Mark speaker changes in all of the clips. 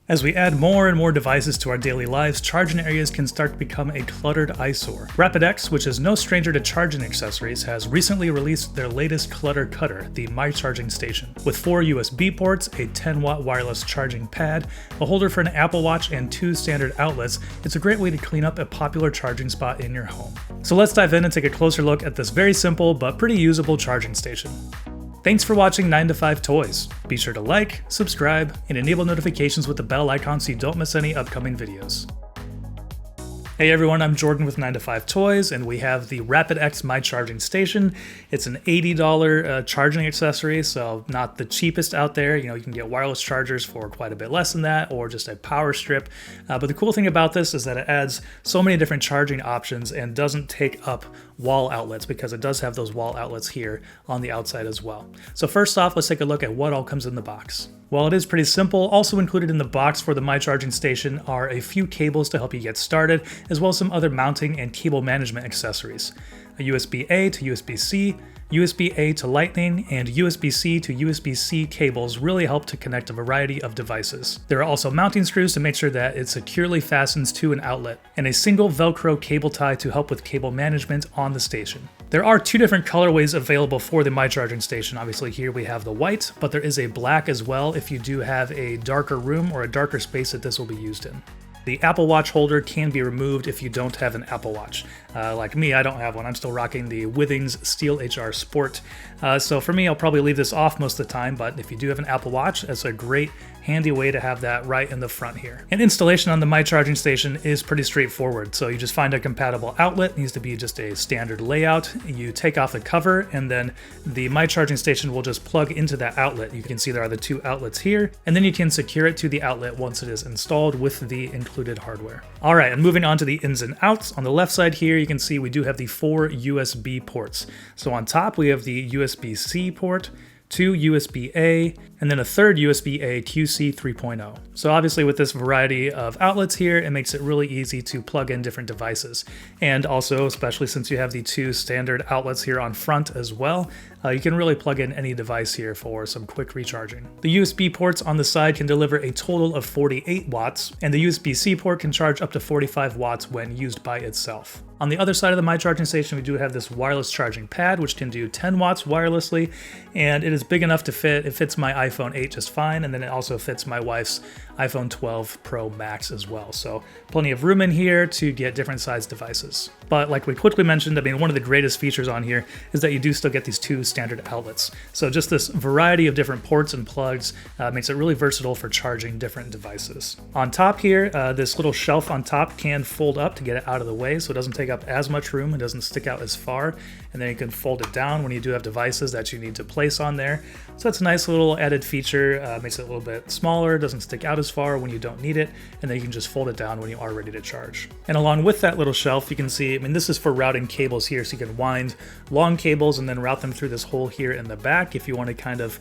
Speaker 1: As we add more and more devices to our daily lives, charging areas can start to become a cluttered eyesore. RapidX, which is no stranger to charging accessories, has recently released their latest clutter cutter, the MyCharging Station. With 4 USB ports, a 10-watt wireless charging pad, a holder for an Apple Watch, and 2 standard outlets, it's a great way to clean up a popular charging spot in your home. So let's dive in and take a closer look at this very simple but pretty usable charging station. Thanks for watching 9 to 5 Toys. Be sure to like, subscribe, and enable notifications with the bell icon so you don't miss any upcoming videos. Hey everyone, I'm Jordan with 9 to 5 Toys, and we have the RapidX MyCharging Station. It's an $80 charging accessory, so not the cheapest out there. You can get wireless chargers for quite a bit less than that, or just a power strip. But the cool thing about this is that it adds so many different charging options and doesn't take up wall outlets, because it does have those wall outlets here on the outside as well. So first off, let's take a look at what all comes in the box. While it is pretty simple, also included in the box for the MyCharging Station are a few cables to help you get started, as well as some other mounting and cable management accessories. A USB-A to USB-C, USB-A to Lightning, and USB-C to USB-C cables really help to connect a variety of devices. There are also mounting screws to make sure that it securely fastens to an outlet, and a single Velcro cable tie to help with cable management on the station. There are 2 different colorways available for the MyCharging Station. Obviously here we have the white, but there is a black as well if you do have a darker room or a darker space that this will be used in. The Apple Watch holder can be removed if you don't have an Apple Watch. Like me, I don't have one. I'm still rocking the Withings Steel HR Sport. So for me, I'll probably leave this off most of the time, but if you do have an Apple Watch, it's a great handy way to have that right in the front here. And installation on the MyCharging Station is pretty straightforward. So you just find a compatible outlet. It needs to be just a standard layout. You take off the cover, and then the MyCharging Station will just plug into that outlet. You can see there are the 2 outlets here, and then you can secure it to the outlet once it is installed with the included hardware. All right, and moving on to the ins and outs. On the left side here, you can see we do have the 4 USB ports. So on top, we have the USB-C port, 2 USB-A, and then a third USB-A QC 3.0. So obviously with this variety of outlets here, it makes it really easy to plug in different devices. And also, especially since you have the 2 standard outlets here on front as well, you can really plug in any device here for some quick recharging. The USB ports on the side can deliver a total of 48 watts, and the USB-C port can charge up to 45 watts when used by itself. On the other side of the MyCharging Station, we do have this wireless charging pad, which can do 10 watts wirelessly, and it is big enough to fit. It fits my iPhone 8 just fine, and then it also fits my wife's iPhone 12 Pro Max as well. So plenty of room in here to get different sized devices. But like we quickly mentioned, one of the greatest features on here is that you do still get these 2 standard outlets. So just this variety of different ports and plugs makes it really versatile for charging different devices. On top here, this little shelf on top can fold up to get it out of the way, so it doesn't take up as much room, it doesn't stick out as far, and then you can fold it down when you do have devices that you need to place on there. So that's a nice little added feature, makes it a little bit smaller, doesn't stick out as far when you don't need it, and then you can just fold it down when you are ready to charge. And along with that little shelf, you can see, this is for routing cables here, so you can wind long cables and then route them through this hole here in the back if you want to kind of,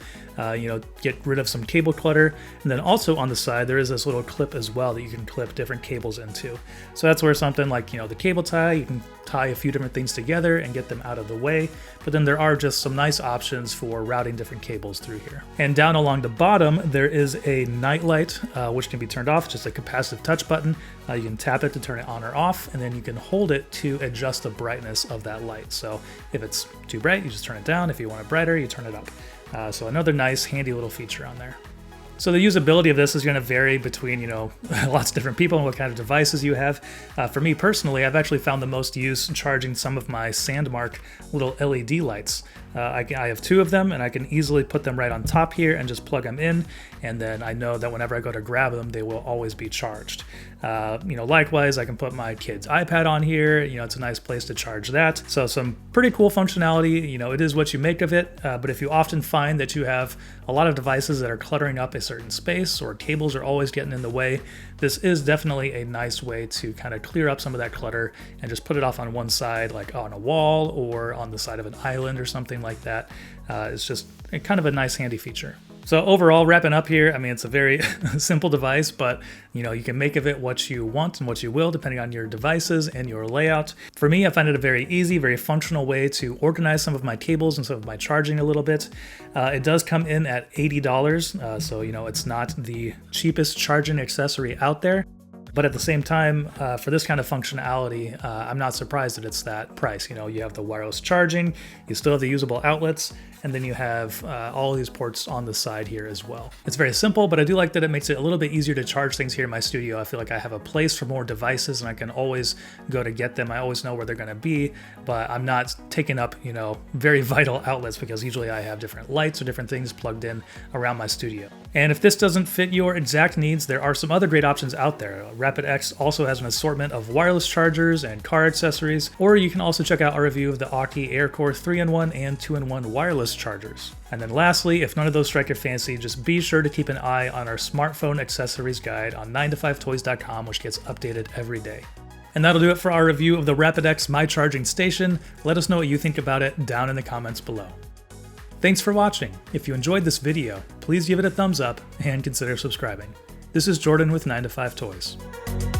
Speaker 1: get rid of some cable clutter. And then also on the side, there is this little clip as well that you can clip different cables into. So that's where something like, the cable tie, you can tie a few different things together and get them out of the way. But then there are just some nice options for routing different cables through here. And down along the bottom, there is a night light, which can be turned off, just a capacitive touch button. You can tap it to turn it on or off, and then you can hold it to adjust the brightness of that light. So if it's too bright, you just turn it down. If you want it brighter, you turn it up. So another nice, handy little feature on there. So the usability of this is going to vary between, lots of different people and what kind of devices you have. For me personally, I've actually found the most use charging some of my Sandmark little LED lights. I have 2 of them, and I can easily put them right on top here and just plug them in, and then I know that whenever I go to grab them, they will always be charged. Likewise, I can put my kid's iPad on here. It's a nice place to charge that. So some pretty cool functionality. It is what you make of it, but if you often find that you have a lot of devices that are cluttering up a certain space, or cables are always getting in the way, this is definitely a nice way to kind of clear up some of that clutter and just put it off on one side, like on a wall or on the side of an island or something like that. It's just kind of a nice handy feature. So overall, wrapping up here, I mean, it's a very simple device, but you can make of it what you want and what you will, depending on your devices and your layout. For me, I find it a very easy, very functional way to organize some of my cables and some of my charging a little bit. It does come in at $80, so it's not the cheapest charging accessory out there. But at the same time, for this kind of functionality, I'm not surprised that it's that price. You have the wireless charging, you still have the usable outlets, and then you have all of these ports on the side here as well. It's very simple, but I do like that it makes it a little bit easier to charge things here in my studio. I feel like I have a place for more devices and I can always go to get them. I always know where they're gonna be, but I'm not taking up, very vital outlets because usually I have different lights or different things plugged in around my studio. And if this doesn't fit your exact needs, there are some other great options out there. RapidX also has an assortment of wireless chargers and car accessories, or you can also check out our review of the Aki AirCore 3-in-1 and 2-in-1 wireless chargers. And then lastly, if none of those strike your fancy, just be sure to keep an eye on our smartphone accessories guide on 9to5toys.com, which gets updated every day. And that'll do it for our review of the RapidX MyCharging Station. Let us know what you think about it down in the comments below. Thanks for watching. If you enjoyed this video, please give it a thumbs up and consider subscribing. This is Jordan with 9to5toys.